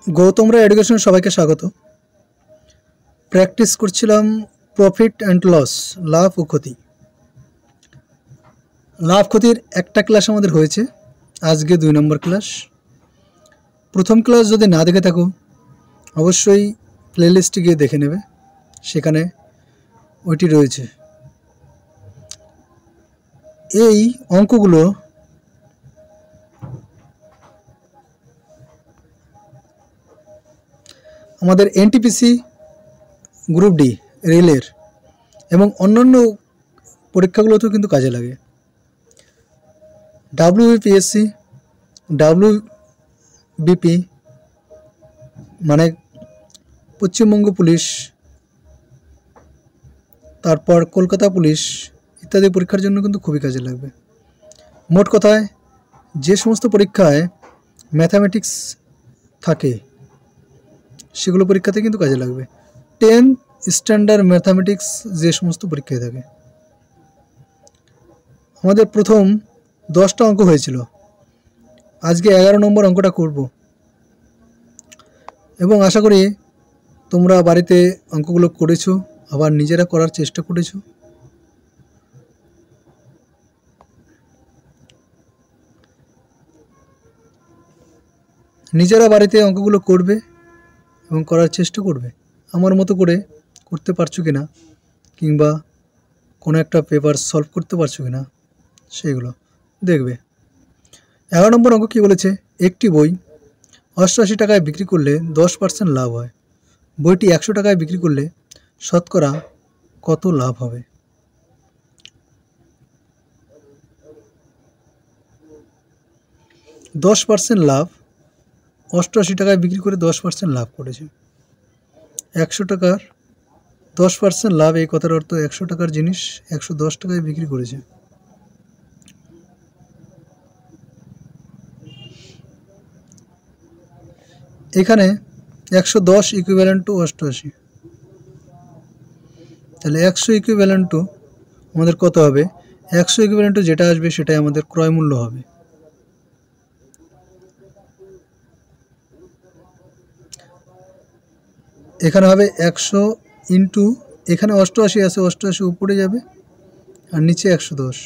গৌতমরা education সবাইকে স্বাগত। Practice করছিলাম প্রফিট অ্যান্ড লস, লাভ ও ক্ষতি। লাভ ক্ষতির একটা ক্লাস আমাদের হয়েছে, আজকে 2 নম্বর ক্লাস। প্রথম ক্লাস যদি না দেখে থাকো অবশ্যই প্লেলিস্টে গিয়ে দেখে নেবে, সেখানে ওইটি রয়েছে। এই অঙ্কগুলো আমাদের এনটিপিসি গ্রুপ ডি রেলের এবং অন্যান্য পরীক্ষাগুলোতেও কিন্তু কাজে লাগে। ডাব্লিউবিপিএসসি, ডাব্লিউবিপি মানে পশ্চিমবঙ্গ পুলিশ, তারপর কলকাতা পুলিশ ইত্যাদি পরীক্ষার জন্য কিন্তু খুবই কাজে লাগবে। মোট কথায় যে সমস্ত পরীক্ষায় ম্যাথামেটিক্স থাকে সেগুলো পরীক্ষাতে কিন্তু কাজে লাগবে। 10 স্ট্যান্ডার্ড ম্যাথামেটিক্স যে সমস্ত পরীক্ষায় থাকে। আমাদের প্রথম 10টা অঙ্ক হয়েছিল, আজকে 11 নম্বর অঙ্কটা করব এবং আশা করি তোমরা বাড়িতে অঙ্কগুলো করেছো, আবার নিজেরা করার চেষ্টা করেছো। নিজেরা বাড়িতে অঙ্কগুলো করবে এবং করার চেষ্টা করবে। আমার মতো করে করতে পারছো কিনা, কিংবা কোনো একটা পেপার সলভ করতে পারছো কিনা সেইগুলো দেখবে। 11 নম্বর অঙ্ক কী বলেছে, একটি বই 88 টাকায় বিক্রি করলে 10% লাভ হয়। বইটি 100 টাকায় বিক্রি করলে শতকরা কত লাভ হবে? %10 লাভ, 88 টাকায় বিক্রি করে 10% লাভ করেছে। 100 টাকার 10% লাভ, এই কথার অর্থ 100 টাকার জিনিস 110 টাকায় বিক্রি করেছে। এখানে 110 ইকুইভ্যালেন্ট টু 88, তাহলে 100 ইকুইভ্যালেন্ট টু আমাদের কত হবে? 100 ইকুইভ্যালেন্ট টু যেটা আসবে সেটাই আমাদের ক্রয় মূল্য হবে। এখানে হবে 100 ইন্টু, এখানে 88 আছে, 88 উপরে যাবে আর নিচে 110,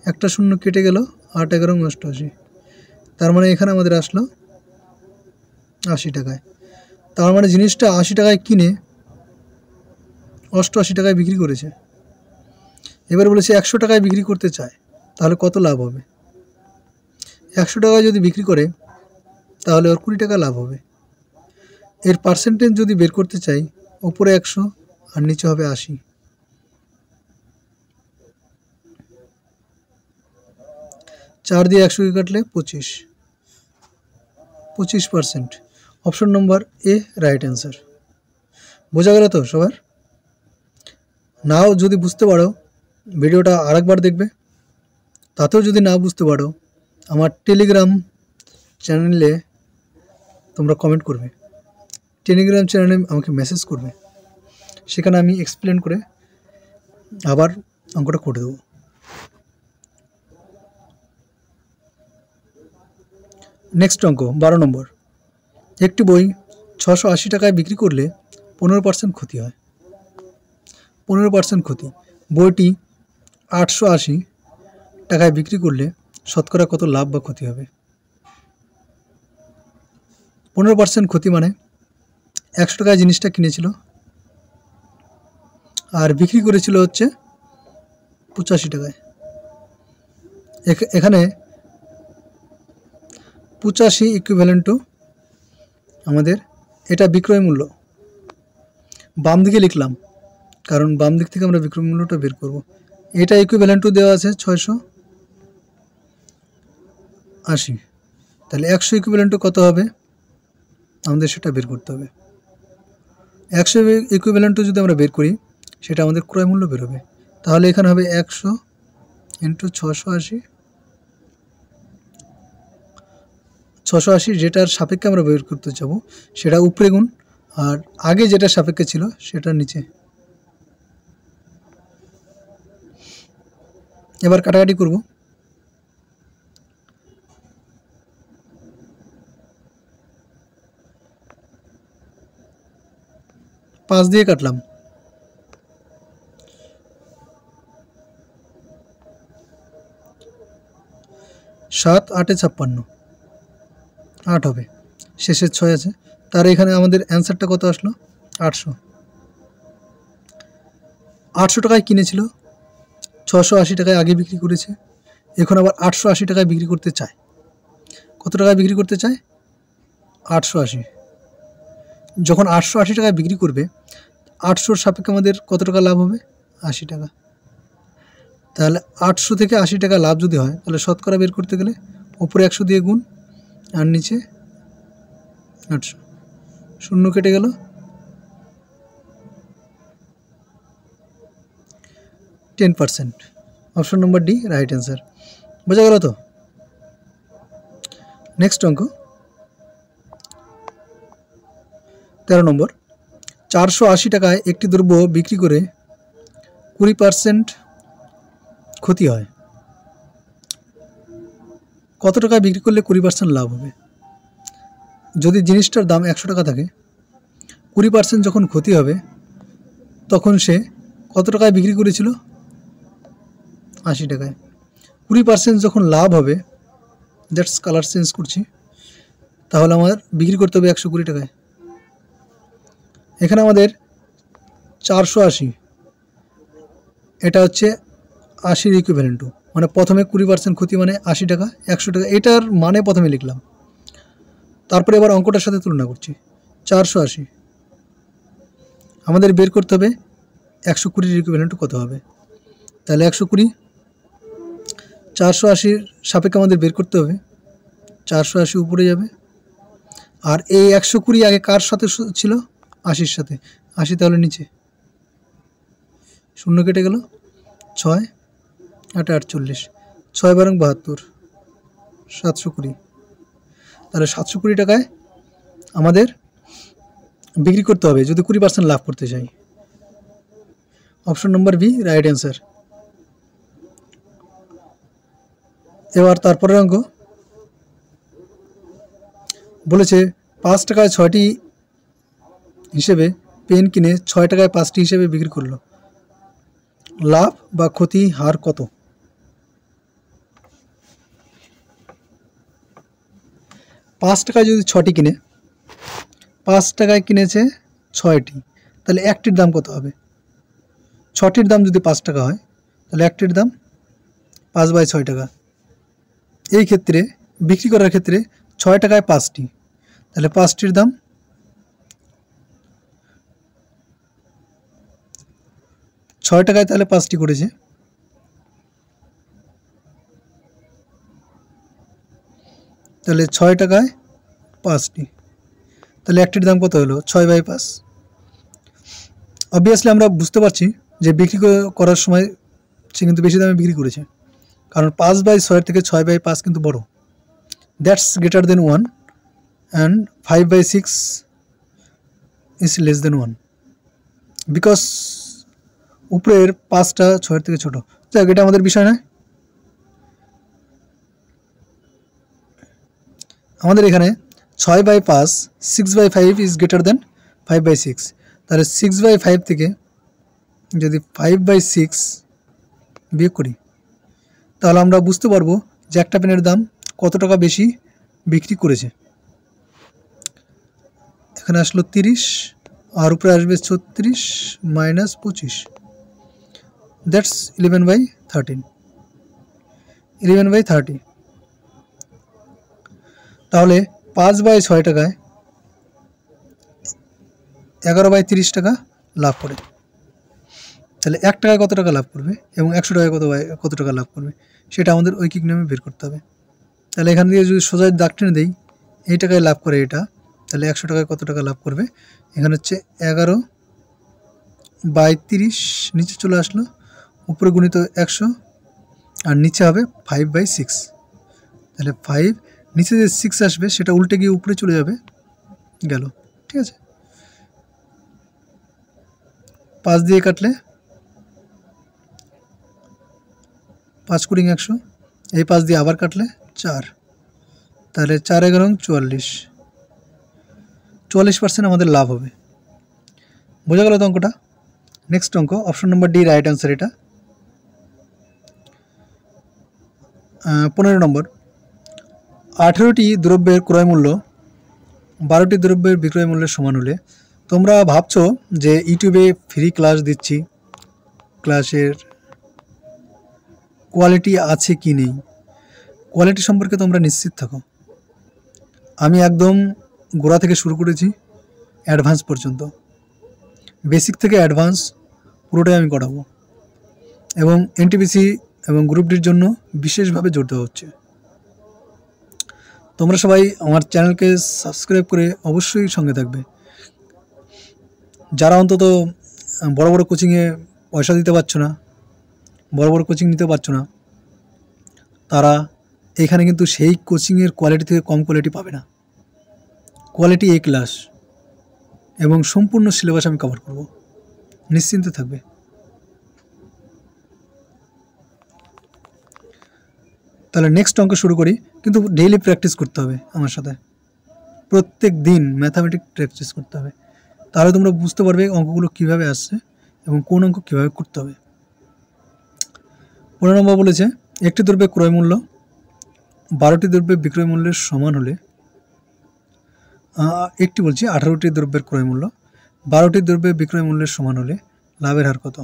একটা শূন্য কেটে গেল, 8 11 88, তার মানে এখানে আমাদের আসলো 80 টাকায়। তার মানে জিনিসটা 80 টাকায় কিনে 88 টাকায় বিক্রি করেছে। এবার বলেছে 100 টাকায় বিক্রি করতে চায়, তাহলে কত লাভ হবে? 100 টাকায় যদি বিক্রি করে তাহলে ওর 20 টাকা লাভ হবে। এর পার্সেন্টেজ যদি বের করতে চাই, উপরে 100 আর নিচে হবে 80। চার দিয়ে 100 কাটলে 25%। অপশন নম্বর এ রাইট অ্যান্সার। বোঝা গেল তো সবার? নাও যদি বুঝতে পারো ভিডিওটা আরেকবার দেখবে, তাতেও যদি না বুঝতে পারো আমার টেলিগ্রাম চ্যানেলে তোমরা কমেন্ট করবে, টেলিগ্রাম চ্যানেলে আমাকে মেসেজ করবে, সেখানে আমি এক্সপ্লেন করে আবার অঙ্কটা করে দেবো। নেক্সট অঙ্ক 12 নম্বর, একটি বই 680 টাকায় বিক্রি করলে 15% ক্ষতি হয়। 15% ক্ষতি। বইটি 880 টাকায় বিক্রি করলে শতকরা কত লাভ বা ক্ষতি হবে? 15% ক্ষতি মানে 100 টাকায় জিনিসটা কিনেছিল আর বিক্রি করেছিল হচ্ছে 85 টাকায়। এখানে 85 ইকুইভ্যালেন্ট টু আমাদের এটা বিক্রয় মূল্য, বাম দিকে লিখলাম কারণ বাম দিক থেকে আমরা বিক্রয় মূল্যটা বের করব। এটা ইকুইভ্যালেন্ট টু দেওয়া আছে 680, তাহলে 100 ইকুইভ্যালেন্ট টু কত হবে আমাদের সেটা বের করতে হবে। 100 ইকুইভ্যালেন্ট টু যদি আমরা বের করি সেটা আমাদের ক্রয় মূল্য বেরোবে। তাহলে এখানে হবে 100 ইন্টু 680, যেটার সাপেক্ষে আমরা বের করতে যাব সেটা উপরে গুণ, আর আগে যেটা সাপেক্ষে ছিল সেটা নিচে। এবার কাটাকাটি করব। 5 দিয়ে কাটলাম, 7 8 56, 8 হবে, শেষের 6 আছে। তার এখানে আমাদের অ্যান্সারটা কত আসলো? 800। 800 টাকায় কিনেছিল, 680 টাকায় আগে বিক্রি করেছে, এখন আবার 880 টাকায় বিক্রি করতে চায়। কত টাকায় বিক্রি করতে চায়? 880। যখন 880 টাকায় বিক্রি করবে, 800-র সাপেক্ষে আমাদের কত টাকা লাভ হবে? 80 টাকা। তাহলে 800 থেকে 80 টাকা লাভ যদি হয়, তাহলে শতকরা বের করতে গেলে উপরে 100 দিয়ে গুণ আর নিচে 800, শূন্য কেটে গেল, 10%। Option number D right answer. বোঝা গেল তো? নেক্সট অঙ্ক 13 নম্বর। 480 টাকায় একটি দ্রব্য বিক্রি করে 20% ক্ষতি হয়। কত টাকায় বিক্রি করলে 20% লাভ হবে? যদি জিনিসটার দাম 100 টাকা থাকে, 20% যখন ক্ষতি হবে, তখন সে কত টাকায় বিক্রি করেছিল? 80 টাকায়। 20% যখন লাভ হবে, দ্যাটস কালার চেঞ্জ করছি, তাহলে আমার বিক্রি করতে হবে 120 টাকায়। এখানে আমাদের 480, এটা হচ্ছে 80-র ইকুইভ্যালেন্ট টু, মানে প্রথমে 20% ক্ষতি মানে 80 টাকা, 100 টাকা, এটার মানে প্রথমে লিখলাম, তারপরে এবার অঙ্কটার সাথে তুলনা করছি। 480 আমাদের বের করতে হবে 120-র ইকুইভ্যালেন্ট টু কত হবে। তাহলে 120 480-র সাপেক্ষে আমাদের বের করতে হবে, 480 উপরে যাবে, আর এই 120 আগে কার সাথে ছিল? 80-র সাথে, 80 তাহলে নিচে, শূন্য কেটে গেল, 6 8 48, 6 বারং 72, 720। তাহলে 720 টাকায় আমাদের বিক্রি করতে হবে যদি 20% লাভ করতে চাই। Option number B right answer. এবার তারপরের অঙ্ক বলেছে 5 টাকায় 6টি হিসেবে পেন কিনে 6 টাকায় 5টি হিসেবে বিক্রি করলো, লাভ বা ক্ষতি হার কত? পাঁচ টাকায় যদি 6টি কিনে, 5 টাকায় কিনেছে 6টি, তাহলে একটির দাম কত হবে? 6টির দাম যদি 5 টাকা হয়, তাহলে একটির দাম 5/6 টাকা। এই ক্ষেত্রে বিক্রি করার ক্ষেত্রে 6 টাকায় 5টি, তাহলে 5টির দাম 6 টাকায়, তাহলে 5টি করেছে, তাহলে 6 টাকায় 5টি, তাহলে একটির দাম কত হলো? 6/5। অবভিয়াসলি আমরা বুঝতে পারছি যে বিক্রি করার সময় সে কিন্তু বেশি দামে বিক্রি করেছে, কারণ 5/6 থেকে 6/5 কিন্তু বড়, that's greater than 1, and 5/6 is less than 1, because উপরের 5টা 6-এর থেকে ছোট। যাক, এটা আমাদের বিষয় নয়। আমাদের এখানে 6/5, 6/5 ইজ গ্রেটার দেন 5/6, তাহলে 6/5 থেকে যদি 5/6 বিয়োগ করি, তাহলে আমরা বুঝতে পারবো যে একটা পেনের দাম কত টাকা বেশি বিক্রি করেছে। এখানে আসলো 30, আর উপরে আসবে 36 মাইনাস 25, দ্যাটস 11/13, 11/30। তাহলে 5/6 টাকায় 11/30 টাকা লাভ করে। তাহলে 1 টাকায় কত টাকা লাভ করবে এবং 100 টাকায় কত টাকা লাভ করবে, সেটা আমাদের ঐকিক নিয়মে বের করতে হবে। তাহলে এখান থেকে যদি সোজা দাগ টেনে দেই, এই টাকায় লাভ করে এটা, তাহলে 100 টাকায় কত টাকা লাভ করবে? এখানে হচ্ছে 11/30, নিচে চলে আসলো, উপরে গুণিত 100, আর নিচে হবে 5/6, তাহলে 5 নিচে যে 6 আসবে সেটা উল্টে গিয়ে উপরে চলে যাবে, গেল। ঠিক আছে, 5 দিয়ে কাটলে 5 কুড়ি 100, এই 5 দিয়ে আবার কাটলে 4, তাহলে 4 11 44, 44% আমাদের লাভ হবে। বোঝা গেল তো অঙ্কটা? নেক্সট অঙ্ক option number D right answer এটা। 15 নম্বর, 18টি দ্রব্যের ক্রয় মূল্য 12টি দ্রব্যের বিক্রয় মূল্যের সমান হলে, তোমরা ভাবছো যে ইউটিউবে ফ্রি ক্লাস দিচ্ছি, ক্লাসের কোয়ালিটি আছে কি নেই। কোয়ালিটি সম্পর্কে তোমরা নিশ্চিত থাকো, আমি একদম গোড়া থেকে শুরু করেছি অ্যাডভান্স পর্যন্ত, বেসিক থেকে অ্যাডভান্স পুরোটাই আমি করাবো, এবং এনটিপিসি এবং গ্রুপ ডির জন্য বিশেষভাবে জোর দেওয়া হচ্ছে। তোমরা সবাই আমার চ্যানেলকে সাবস্ক্রাইব করে অবশ্যই সঙ্গে থাকবে। যারা অন্তত বড় বড় কোচিংয়ে পয়সা দিতে পারছো না, বড় বড় কোচিং নিতে পারছো না, তারা এখানে কিন্তু সেই কোচিংয়ের কোয়ালিটি থেকে কম কোয়ালিটি পাবে না। কোয়ালিটি এ ক্লাস এবং সম্পূর্ণ সিলেবাস আমি কভার করব, নিশ্চিন্তে থাকবে। তাহলে নেক্সট অঙ্ক শুরু করি, কিন্তু ডেইলি প্র্যাকটিস করতে হবে আমার সাথে, প্রত্যেক দিন ম্যাথামেটিক্স প্র্যাকটিস করতে হবে, তাহলে তোমরা বুঝতে পারবে অঙ্কগুলো কীভাবে আসছে এবং কোন অঙ্ক কীভাবে করতে হবে। 15 নম্বর বলেছে, একটি দ্রব্যের ক্রয় মূল্য 12টি দ্রব্যের বিক্রয় মূল্যের সমান হলে, একটি বলছি 18টি দ্রব্যের ক্রয় মূল্য 12টি দ্রব্যের বিক্রয় মূল্যের সমান হলে লাভের হার কত?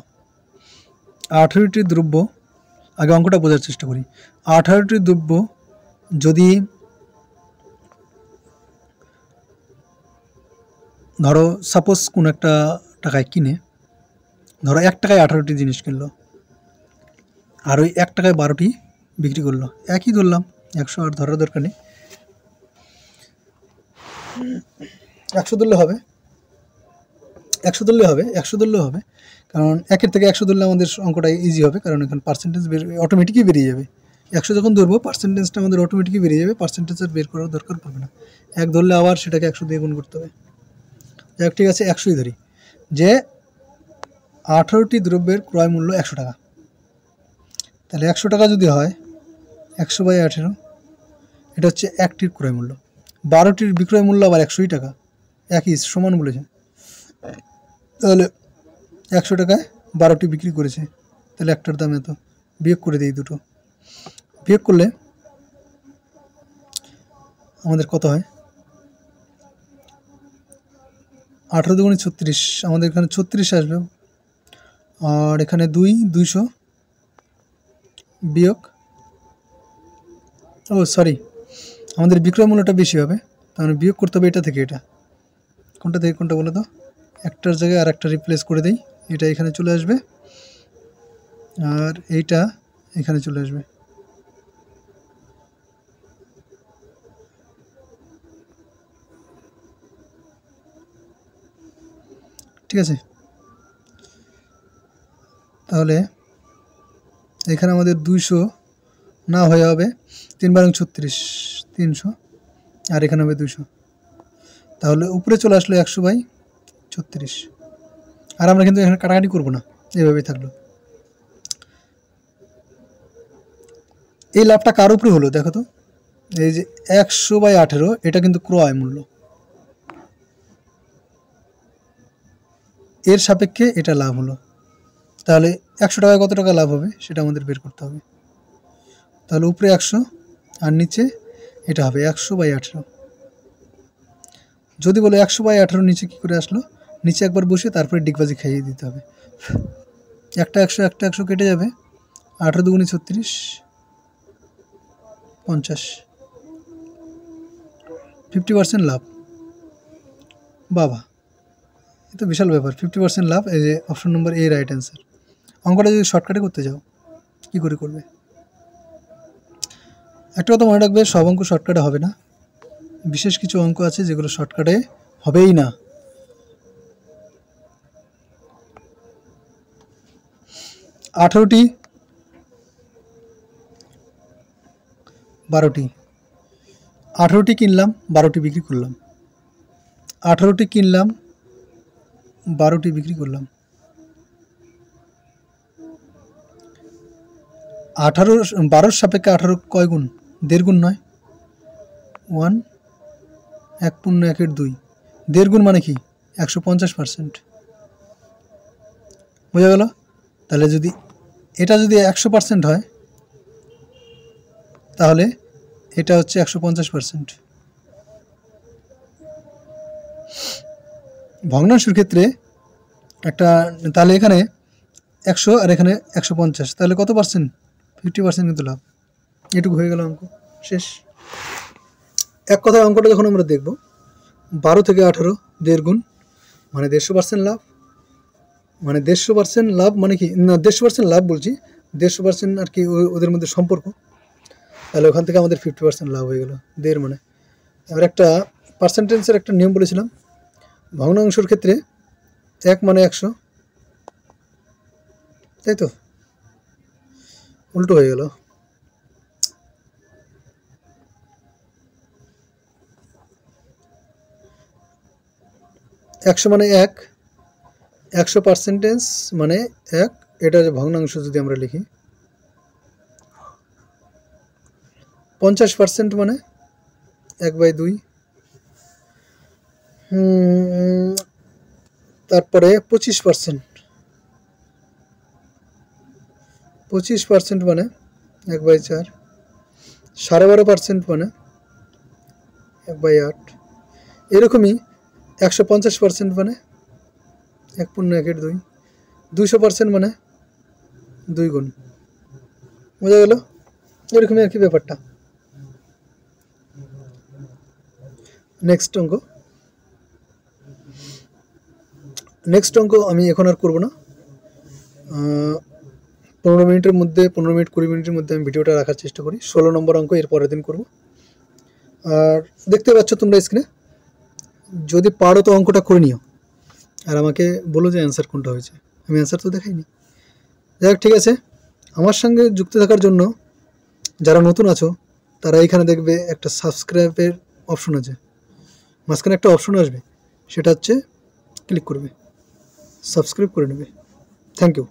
18টি দ্রব্য, আগে অঙ্কটা বোঝার চেষ্টা করি। 18টি দ্রব্য যদি ধরো সাপোজ কোন একটা টাকায় কিনে, ধরো 1 টাকায় 18টি জিনিস কিনলো, আর ওই 1 টাকায় 12টি বিক্রি করলো, একই ধরলাম, 100 আর ধরার দরকার নেই, 100 ধরলে হবে, 100 ধরলে হবে, কারণ 1-এর থেকে 100 ধরলে আমাদের অঙ্কটা ইজি হবে, কারণ এখানে পার্সেন্টেজ অটোমেটিকই বেরিয়ে যাবে। 100 যখন ধরবো পার্সেন্টেজটা আমাদের অটোমেটিকই বেরিয়ে যাবে, পার্সেন্টেজের বের করার দরকার পড়বে না। 1 ধরলে আবার সেটাকে 100 দিয়ে গুণ করতে হবে। যাক, ঠিক আছে, 100ই ধরি, যে 18টি দ্রব্যের ক্রয় মূল্য 100 টাকা, তাহলে 100 টাকা যদি হয় 100/18, এটা হচ্ছে একটির ক্রয় মূল্য। 12টির বিক্রয় মূল্য আবার 100 টাকা, একই সমান বলেছে, তাহলে 100 টাকায় 12টি বিক্রি করেছে, তাহলে একটার দাম এত, বিয়োগ করে দিই দুটো, বিয়োগ করলে আমাদের কত হয়? 18 দুগুণে 36, আমাদের এখানে 36 আসবে, আর এখানে 200 বিয়োগ, সরি, আমাদের বিক্রয় মূল্যটা বেশি হবে, তাহলে বিয়োগ করতে হবে এটা থেকে এটা, কোনটা থেকে কোনটা বলে তো, একটার জায়গায় আর একটা রিপ্লেস করে দেই, এটা এখানে চলে আসবে আর এইটা এখানে চলে আসবে। ঠিক আছে, তাহলে এখানে আমাদের 200 না হয়ে হবে 3×36, 300, আর এখানে হবে 200, তাহলে উপরে চলে আসলো 100/36, আর আমরা কিন্তু এখানে কাটাকাটি করবো না, এইভাবেই থাকলো। এই লাভটা কার উপরে হলো দেখো তো, এই যে 100/18, এটা কিন্তু ক্রয় মূল্য, এর সাপেক্ষে এটা লাভ হলো, তাহলে 100 টাকায় কত টাকা লাভ হবে সেটা আমাদের বের করতে হবে। তাহলে উপরে 100 আর নিচে এটা হবে 100/18। যদি বলে 100/18 নিচে কী করে আসলো, নিচে একবার বসে তারপরে ডিগবাজি খাইয়ে দিতে হবে, একটা 100 কেটে যাবে, 18 দুগুণে 36, 50, 50% লাভ। বাবা, এ তো বিশাল ব্যাপার, 50% লাভ, এই যে অপশন নম্বর এ রাইট অ্যান্সার। অঙ্কটা যদি শর্টকাটে করতে যাও কী করে করবে? একটা কথা মনে রাখবে, সব অঙ্ক শর্টকাটে হবে না, বিশেষ কিছু অঙ্ক আছে যেগুলো শর্টকাটে হবেই না। আঠারোটি 12টি, 18টি কিনলাম 12টি বিক্রি করলাম, 18টি কিনলাম 12টি বিক্রি করলাম, 12 সাপেক্ষে 18 কয় গুণ? 1.5 গুণ নয়, 1 1 × 1 = 2, 1.5 গুণ মানে কি? 150%। বোঝা গেল? তাহলে যদি এটা যদি 100% হয় তাহলে এটা হচ্ছে 150%। ভগ্নাংশের ক্ষেত্রে একটা, তাহলে এখানে 100 আর এখানে 150, তাহলে কত পার্সেন্ট? 50% কিন্তু লাভ। এটুকু হয়ে গেল অঙ্ক, শেষ। এক কথায় অঙ্কটা যখন আমরা দেখব 12 থেকে 18 1.5 গুণ মানে 150% লাভ, মানে 150% লাভ মানে কি না, 150% লাভ বলছি, 150% আর কি ওদের মধ্যে সম্পর্ক। তাহলে ওখান থেকে আমাদের 50% লাভ হয়ে গেল 1.5 মানে। এবার একটা পার্সেন্টেজের একটা নিয়ম বলেছিলাম, ভগ্নাংশের ক্ষেত্রে 1 মানে 100, তাই তো? উল্টো হয়ে গেল। একশো মানে 1, 100% মানে 1, এটা ভগ্নাংশ যদি আমরা লিখি। 50% মানে 1/2। তারপরে 25%, 25% মানে 1/4। 12.5% মানে 1/8। এরকমই 150% মানে 1/1/2। 200% মানে 2 গুণ। বোঝা গেল? এরকমই আর কি ব্যাপারটা। নেক্সট অঙ্ক আমি এখন আর করব না। 15 মিনিটের মধ্যে, 15 মিনিট 20 মিনিটের মধ্যে আমি ভিডিওটা রাখার চেষ্টা করি। 16 নম্বর অঙ্ক এর পরের দিন করব। আর দেখতে পাচ্ছ তোমরা স্ক্রিনে, যদি পারো তো অঙ্কটা করে নিও আর আমাকে বলো যে অ্যান্সার কোনটা হয়েছে। আমি অ্যান্সার তো দেখাইনি। যাই হোক, ঠিক আছে। আমার সঙ্গে যুক্ত থাকার জন্য যারা নতুন আছো তারা এখানে দেখবে একটা সাবস্ক্রাইবের অপশন আছে, মাঝখানে একটা অপশন আসবে, সেটা হচ্ছে ক্লিক করবে, সাবস্ক্রাইব করে নেবে। Thank you.